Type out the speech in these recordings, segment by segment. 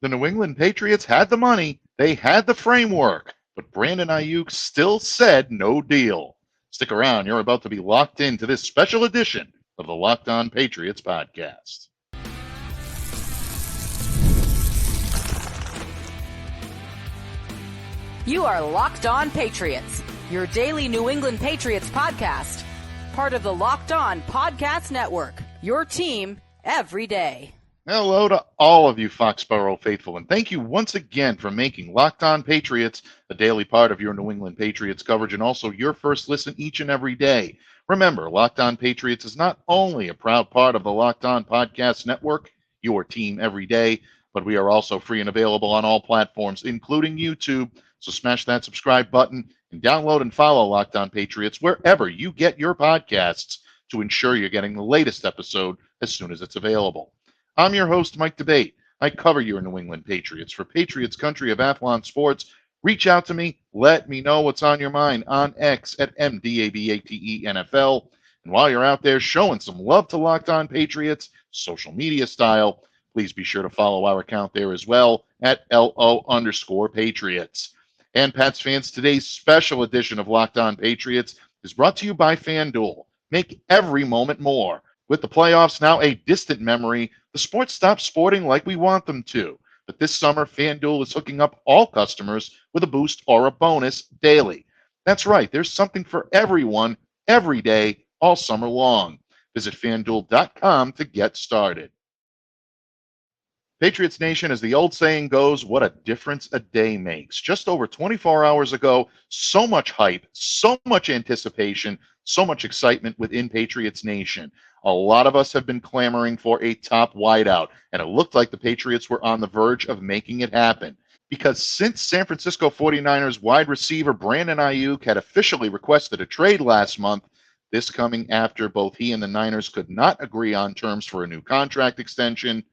The New England Patriots had the money, they had the framework, but Brandon Aiyuk still said no deal. Stick around, you're about to be locked into this special edition of the Locked On Patriots podcast. You are Locked On Patriots, your daily New England Patriots podcast. Part of the Locked On Podcast Network, your team every day. Hello to all of you Foxborough faithful, and thank you once again for making Locked On Patriots a daily part of your New England Patriots coverage and also your first listen each and every day. Remember, Locked On Patriots is not only a proud part of the Locked On Podcast Network, your team every day, but we are also free and available on all platforms, including YouTube. So smash that subscribe button and download and follow Locked On Patriots wherever you get your podcasts to ensure you're getting the latest episode as soon as it's available. I'm your host, Mike Debate. I cover your New England Patriots for Patriots Country of Athlon Sports. Reach out to me. Let me know what's on your mind on X at MDABATENFL. And while you're out there showing some love to Locked On Patriots, social media style, please be sure to follow our account there as well at LO_Patriots. And Pats fans, today's special edition of Locked On Patriots is brought to you by FanDuel. Make every moment more. With the playoffs now a distant memory, the sports stop sporting like we want them to. But this summer, FanDuel is hooking up all customers with a boost or a bonus daily. That's right, there's something for everyone, every day, all summer long. Visit FanDuel.com to get started. Patriots Nation, as the old saying goes, what a difference a day makes. Just over 24 hours ago, so much hype, so much anticipation, so much excitement within Patriots Nation. A lot of us have been clamoring for a top wideout, and it looked like the Patriots were on the verge of making it happen. Because since San Francisco 49ers wide receiver Brandon Aiyuk had officially requested a trade last month, this coming after both he and the Niners could not agree on terms for a new contract extension,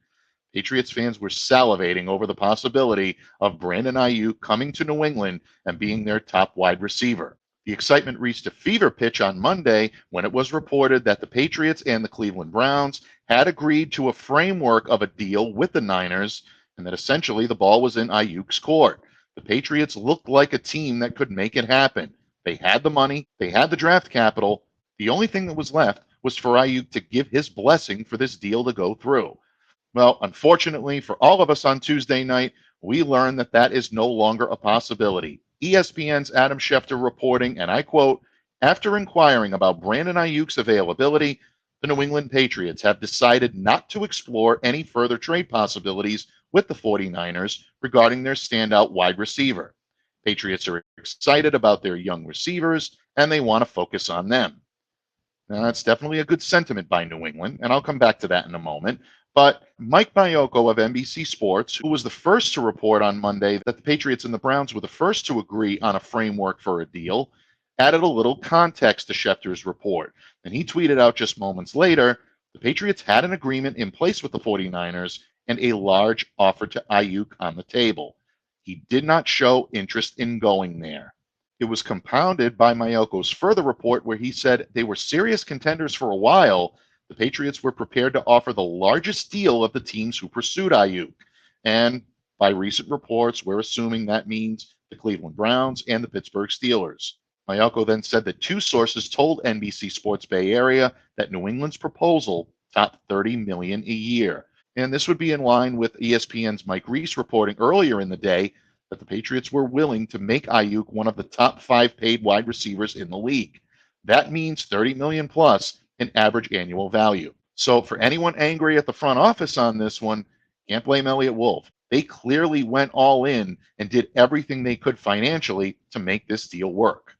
Patriots fans were salivating over the possibility of Brandon Aiyuk coming to New England and being their top wide receiver. The excitement reached a fever pitch on Monday when it was reported that the Patriots and the Cleveland Browns had agreed to a framework of a deal with the Niners and that essentially the ball was in Aiyuk's court. The Patriots looked like a team that could make it happen. They had the money, they had the draft capital. The only thing that was left was for Aiyuk to give his blessing for this deal to go through. Well, unfortunately for all of us on Tuesday night, we learned that that is no longer a possibility. ESPN's Adam Schefter reporting, and I quote, "After inquiring about Brandon Aiyuk's availability, the New England Patriots have decided not to explore any further trade possibilities with the 49ers regarding their standout wide receiver. Patriots are excited about their young receivers, and they want to focus on them." Now, that's definitely a good sentiment by New England, and I'll come back to that in a moment. But Mike Maioco of NBC Sports, who was the first to report on Monday that the Patriots and the Browns were the first to agree on a framework for a deal, added a little context to Schefter's report. And he tweeted out just moments later, the Patriots had an agreement in place with the 49ers and a large offer to Aiyuk on the table. He did not show interest in going there. It was compounded by Maioco's further report where he said they were serious contenders for a while. The Patriots were prepared to offer the largest deal of the teams who pursued Aiyuk. And by recent reports, we're assuming that means the Cleveland Browns and the Pittsburgh Steelers. Maioco then said that two sources told NBC Sports Bay Area that New England's proposal topped $30 million a year. And this would be in line with ESPN's Mike Reese reporting earlier in the day that the Patriots were willing to make Aiyuk one of the top 5 paid wide receivers in the league. That means $30 million plus in average annual value. So for anyone angry at the front office on this one, can't blame Elliott Wolf. They clearly went all in and did everything they could financially to make this deal work.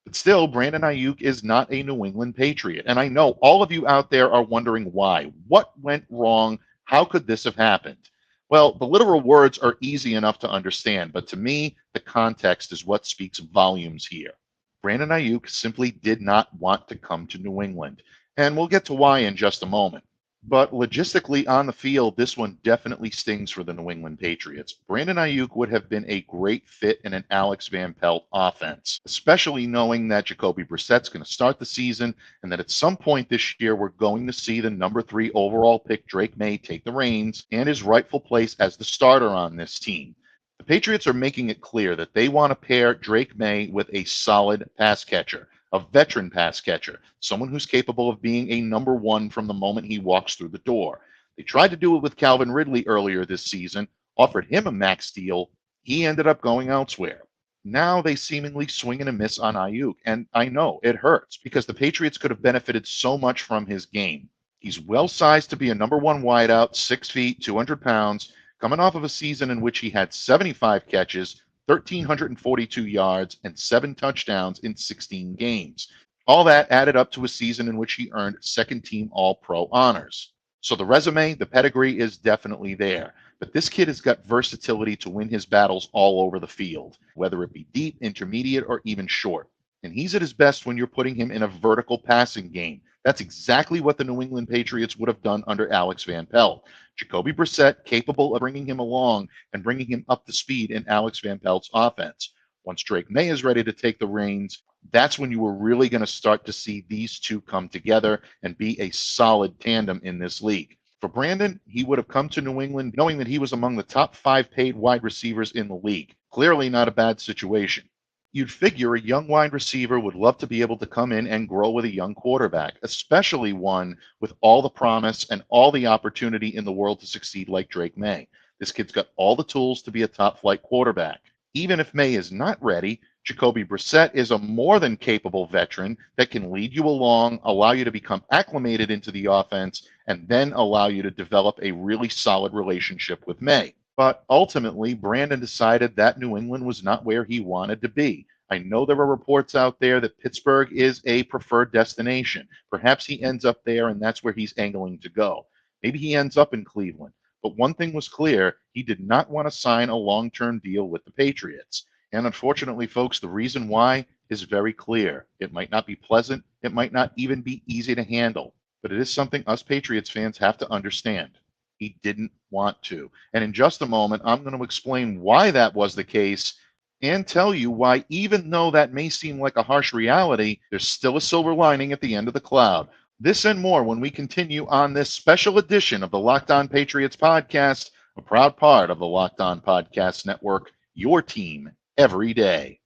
But still, Brandon Aiyuk is not a New England Patriot. And I know all of you out there are wondering why. What went wrong? How could this have happened? Well, the literal words are easy enough to understand, but to me, the context is what speaks volumes here. Brandon Aiyuk simply did not want to come to New England. And we'll get to why in just a moment. But logistically on the field, this one definitely stings for the New England Patriots. Brandon Aiyuk would have been a great fit in an Alex Van Pelt offense, especially knowing that Jacoby Brissett's going to start the season and that at some point this year we're going to see the number 3 overall pick Drake May take the reins and his rightful place as the starter on this team. The Patriots are making it clear that they want to pair Drake May with a solid pass catcher, a veteran pass catcher, someone who's capable of being a number 1 from the moment he walks through the door. They tried to do it with Calvin Ridley earlier this season, offered him a max deal. He ended up going elsewhere. Now they seemingly swing and a miss on Aiyuk, and I know it hurts because the Patriots could have benefited so much from his game. He's well sized to be a number 1 wideout, 6 feet, 200 pounds, coming off of a season in which he had 75 catches, 1,342 yards, and 7 touchdowns in 16 games. All that added up to a season in which he earned second-team All-Pro honors. So the resume, the pedigree is definitely there. But this kid has got versatility to win his battles all over the field, whether it be deep, intermediate, or even short. And he's at his best when you're putting him in a vertical passing game. That's exactly what the New England Patriots would have done under Alex Van Pelt. Jacoby Brissett capable of bringing him along and bringing him up to speed in Alex Van Pelt's offense. Once Drake May is ready to take the reins, that's when you were really going to start to see these two come together and be a solid tandem in this league. For Brandon, he would have come to New England knowing that he was among the top 5 paid wide receivers in the league. Clearly not a bad situation. You'd figure a young wide receiver would love to be able to come in and grow with a young quarterback, especially one with all the promise and all the opportunity in the world to succeed like Drake May. This kid's got all the tools to be a top-flight quarterback. Even if May is not ready, Jacoby Brissett is a more than capable veteran that can lead you along, allow you to become acclimated into the offense, and then allow you to develop a really solid relationship with May. But ultimately, Brandon decided that New England was not where he wanted to be. I know there are reports out there that Pittsburgh is a preferred destination. Perhaps he ends up there and that's where he's angling to go. Maybe he ends up in Cleveland. But one thing was clear, he did not want to sign a long-term deal with the Patriots. And unfortunately, folks, the reason why is very clear. It might not be pleasant. It might not even be easy to handle. But it is something us Patriots fans have to understand. He didn't want to. And in just a moment, I'm going to explain why that was the case and tell you why, even though that may seem like a harsh reality, there's still a silver lining at the end of the cloud. This and more when we continue on this special edition of the Locked On Patriots podcast, a proud part of the Locked On Podcast Network, your team every day.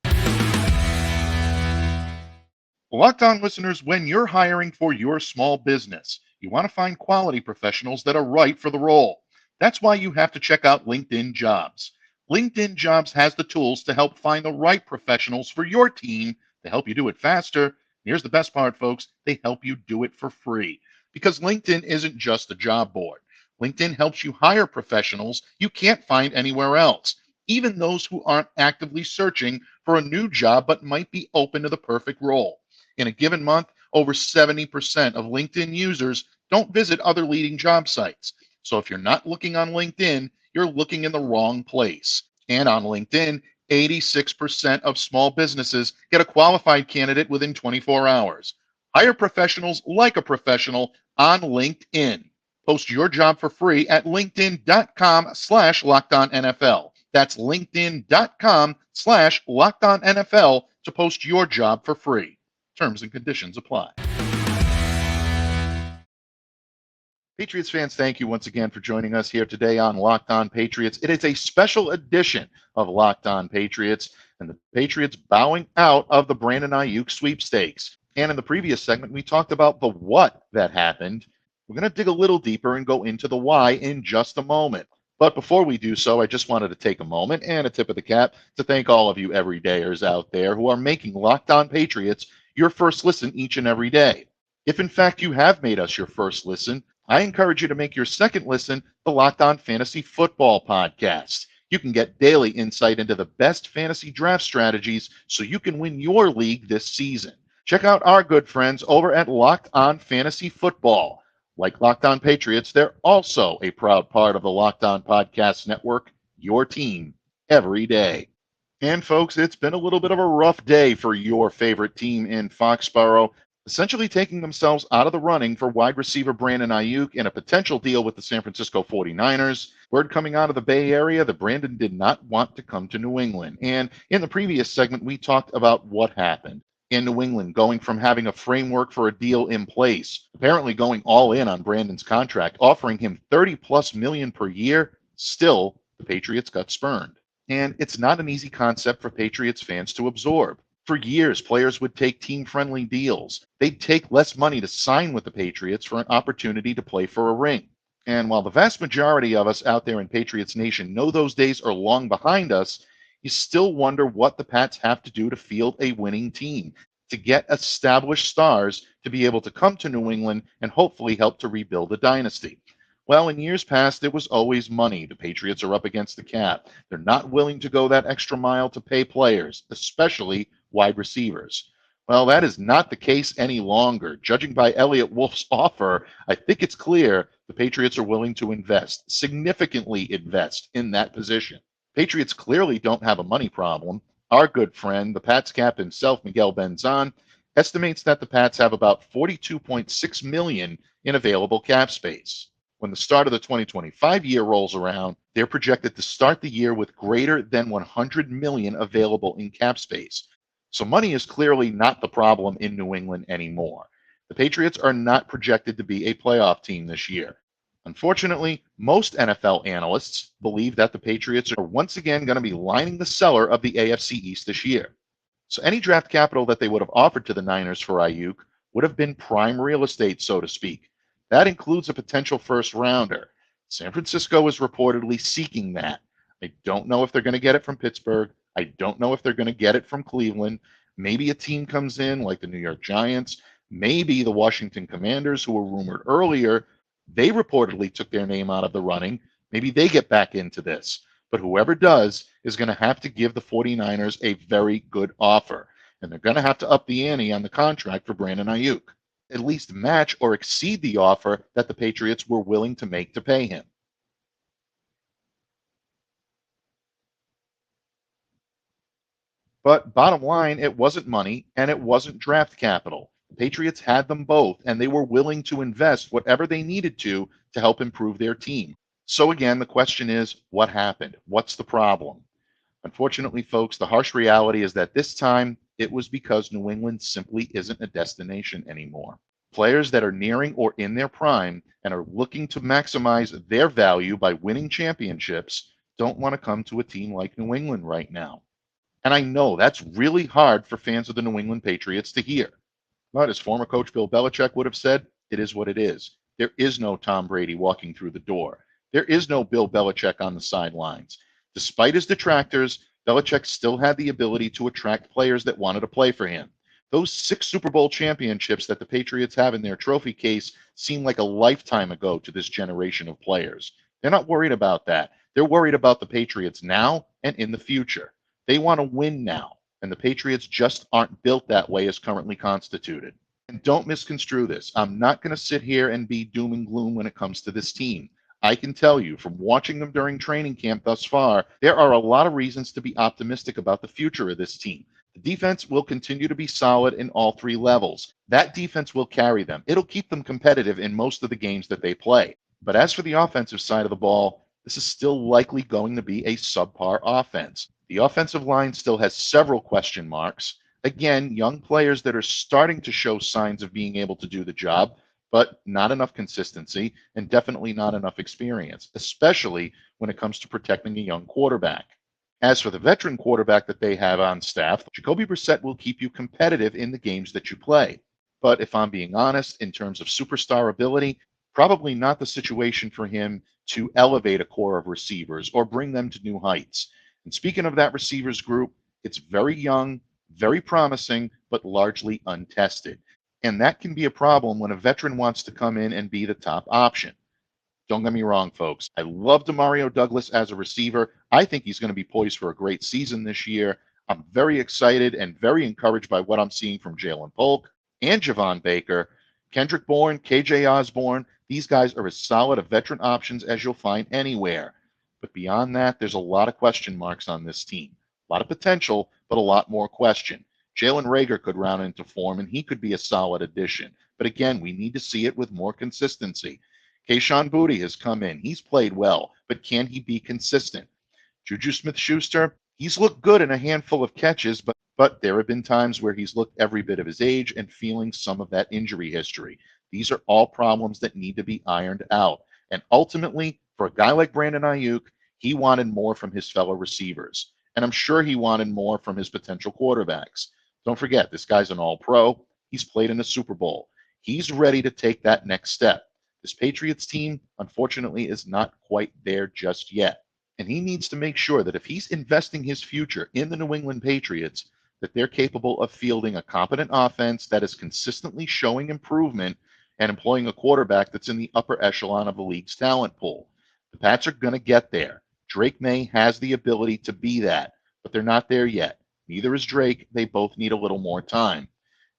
Locked On listeners, when you're hiring for your small business, you want to find quality professionals that are right for the role. That's why you have to check out LinkedIn Jobs. LinkedIn Jobs has the tools to help find the right professionals for your team to help you do it faster. Here's the best part, folks. They help you do it for free because LinkedIn isn't just a job board. LinkedIn helps you hire professionals you can't find anywhere else, even those who aren't actively searching for a new job but might be open to the perfect role. In a given month, over 70% of LinkedIn users don't visit other leading job sites. So if you're not looking on LinkedIn, you're looking in the wrong place. And on LinkedIn, 86% of small businesses get a qualified candidate within 24 hours. Hire professionals like a professional on LinkedIn. Post your job for free at linkedin.com/LockedOnNFL. That's linkedin.com/LockedOnNFL to post your job for free. Terms and conditions apply. Patriots fans, thank you once again for joining us here today on Locked On Patriots. It is a special edition of Locked On Patriots, and the Patriots bowing out of the Brandon Aiyuk sweepstakes. And in the previous segment, we talked about the what that happened. We're going to dig a little deeper and go into the why in just a moment. But before we do so, I just wanted to take a moment and a tip of the cap to thank all of you everydayers out there who are making Locked On Patriots your first listen each and every day. If in fact you have made us your first listen, I encourage you to make your second listen the Locked On Fantasy Football podcast. You can get daily insight into the best fantasy draft strategies so you can win your league this season. Check out our good friends over at Locked On Fantasy Football. Like Locked On Patriots, they're also a proud part of the Locked On Podcast Network, your team every day. And folks, it's been a little bit of a rough day for your favorite team in Foxborough. essentially taking themselves out of the running for wide receiver Brandon Aiyuk and a potential deal with the San Francisco 49ers. Word coming out of the Bay Area that Brandon did not want to come to New England. And in the previous segment, we talked about what happened in New England, going from having a framework for a deal in place, apparently going all in on Brandon's contract, offering him 30 plus million per year. Still, the Patriots got spurned. And it's not an easy concept for Patriots fans to absorb. For years, players would take team-friendly deals. They'd take less money to sign with the Patriots for an opportunity to play for a ring. And while the vast majority of us out there in Patriots Nation know those days are long behind us, you still wonder what the Pats have to do to field a winning team, to get established stars to be able to come to New England and hopefully help to rebuild a dynasty. Well, in years past, it was always money. The Patriots are up against the cap. They're not willing to go that extra mile to pay players, especially wide receivers. Well, that is not the case any longer. Judging by Elliott Wolf's offer, I think it's clear the Patriots are willing to invest, significantly invest in that position. Patriots clearly don't have a money problem. Our good friend, the Pats cap himself, Miguel Benzan, estimates that the Pats have about $42.6 million in available cap space. When the start of the 2025 year rolls around, they're projected to start the year with greater than $100 million available in cap space. So money is clearly not the problem in New England anymore. The Patriots are not projected to be a playoff team this year. Unfortunately, most NFL analysts believe that the Patriots are once again going to be lining the cellar of the AFC East this year. So any draft capital that they would have offered to the Niners for Aiyuk would have been prime real estate, so to speak. That includes a potential first rounder. San Francisco is reportedly seeking that. I don't know if they're going to get it from Pittsburgh. I don't know if they're going to get it from Cleveland. Maybe a team comes in like the New York Giants. Maybe the Washington Commanders, who were rumored earlier, they reportedly took their name out of the running. Maybe they get back into this. But whoever does is going to have to give the 49ers a very good offer. And they're going to have to up the ante on the contract for Brandon Aiyuk, at least match or exceed the offer that the Patriots were willing to make to pay him. But bottom line, it wasn't money and it wasn't draft capital. The Patriots had them both, and they were willing to invest whatever they needed to help improve their team. So again, the question is, what happened? What's the problem? Unfortunately, folks, the harsh reality is that this time it was because New England simply isn't a destination anymore. Players that are nearing or in their prime and are looking to maximize their value by winning championships don't want to come to a team like New England right now. And I know that's really hard for fans of the New England Patriots to hear. But as former coach Bill Belichick would have said, it is what it is. There is no Tom Brady walking through the door. There is no Bill Belichick on the sidelines. Despite his detractors, Belichick still had the ability to attract players that wanted to play for him. Those 6 Super Bowl championships that the Patriots have in their trophy case seem like a lifetime ago to this generation of players. They're not worried about that. They're worried about the Patriots now and in the future. They want to win now, and the Patriots just aren't built that way as currently constituted. And don't misconstrue this. I'm not going to sit here and be doom and gloom when it comes to this team. I can tell you from watching them during training camp thus far, there are a lot of reasons to be optimistic about the future of this team. The defense will continue to be solid in all 3 levels. That defense will carry them. It'll keep them competitive in most of the games that they play. But as for the offensive side of the ball, this is still likely going to be a subpar offense. The offensive line still has several question marks. Again, young players that are starting to show signs of being able to do the job, but not enough consistency and definitely not enough experience, especially when it comes to protecting a young quarterback. As for the veteran quarterback that they have on staff, Jacoby Brissett will keep you competitive in the games that you play. But if I'm being honest, in terms of superstar ability, probably not the situation for him to elevate a core of receivers or bring them to new heights. And speaking of that receivers group, it's very young, very promising, but largely untested. And that can be a problem when a veteran wants to come in and be the top option. Don't get me wrong, folks. I love Demario Douglas as a receiver. I think he's going to be poised for a great season this year. I'm very excited and very encouraged by what I'm seeing from Jalen Polk and Javon Baker. Kendrick Bourne, KJ Osborne, these guys are as solid of veteran options as you'll find anywhere. But beyond that, there's a lot of question marks on this team. A lot of potential, but a lot more question. Jalen Reagor could round into form, and he could be a solid addition. But again, we need to see it with more consistency. Kayshon Boutte has come in. He's played well, but can he be consistent? Juju Smith-Schuster, he's looked good in a handful of catches, but there have been times where he's looked every bit of his age and feeling some of that injury history. These are all problems that need to be ironed out. And ultimately, for a guy like Brandon Aiyuk, he wanted more from his fellow receivers. And I'm sure he wanted more from his potential quarterbacks. Don't forget, this guy's an all-pro. He's played in the Super Bowl. He's ready to take that next step. This Patriots team, unfortunately, is not quite there just yet. And he needs to make sure that if he's investing his future in the New England Patriots, that they're capable of fielding a competent offense that is consistently showing improvement and employing a quarterback that's in the upper echelon of the league's talent pool. The Pats are going to get there. Drake May has the ability to be that, but they're not there yet. Neither is Drake. They both need a little more time.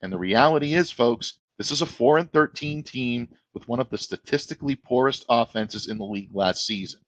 And the reality is, folks, this is a 4-13 team with one of the statistically poorest offenses in the league last season.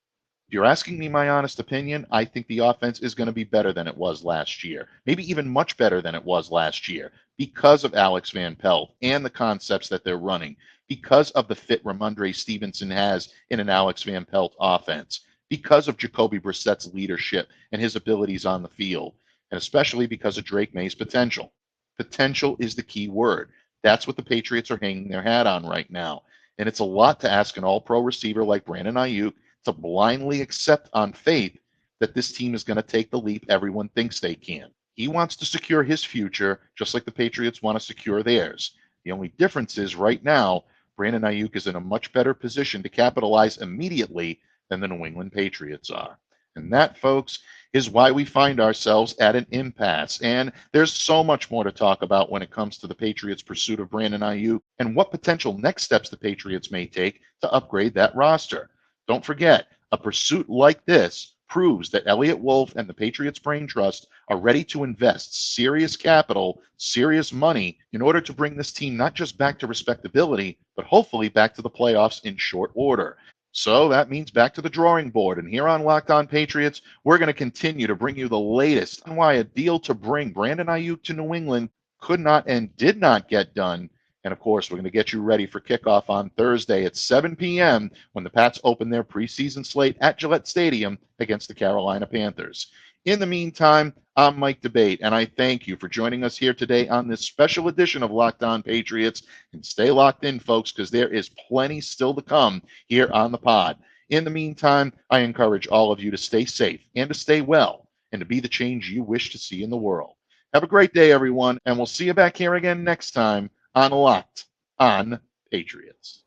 If you're asking me my honest opinion, I think the offense is going to be better than it was last year, maybe even much better than it was last year, because of Alex Van Pelt and the concepts that they're running, because of the fit Ramondre Stevenson has in an Alex Van Pelt offense, because of Jacoby Brissett's leadership and his abilities on the field, and especially because of Drake May's potential. Potential is the key word. That's what the Patriots are hanging their hat on right now. And it's a lot to ask an all-pro receiver like Brandon Aiyuk to blindly accept on faith that this team is going to take the leap everyone thinks they can. He wants to secure his future just like the Patriots want to secure theirs. The only difference is right now, Brandon Aiyuk is in a much better position to capitalize immediately than the New England Patriots are. And that, folks, is why we find ourselves at an impasse. And there's so much more to talk about when it comes to the Patriots' pursuit of Brandon Aiyuk and what potential next steps the Patriots may take to upgrade that roster. Don't forget, a pursuit like this proves that Elliott Wolf and the Patriots Brain Trust are ready to invest serious capital, serious money in order to bring this team not just back to respectability, but hopefully back to the playoffs in short order. So that means back to the drawing board. And here on Locked On Patriots, we're going to continue to bring you the latest on why a deal to bring Brandon Aiyuk to New England could not and did not get done. And of course, we're going to get you ready for kickoff on Thursday at 7 p.m. when the Pats open their preseason slate at Gillette Stadium against the Carolina Panthers. In the meantime, I'm Mike Debate, and I thank you for joining us here today on this special edition of Locked On Patriots. And stay locked in, folks, because there is plenty still to come here on the pod. In the meantime, I encourage all of you to stay safe and to stay well and to be the change you wish to see in the world. Have a great day, everyone, and we'll see you back here again next time on Locked On Patriots.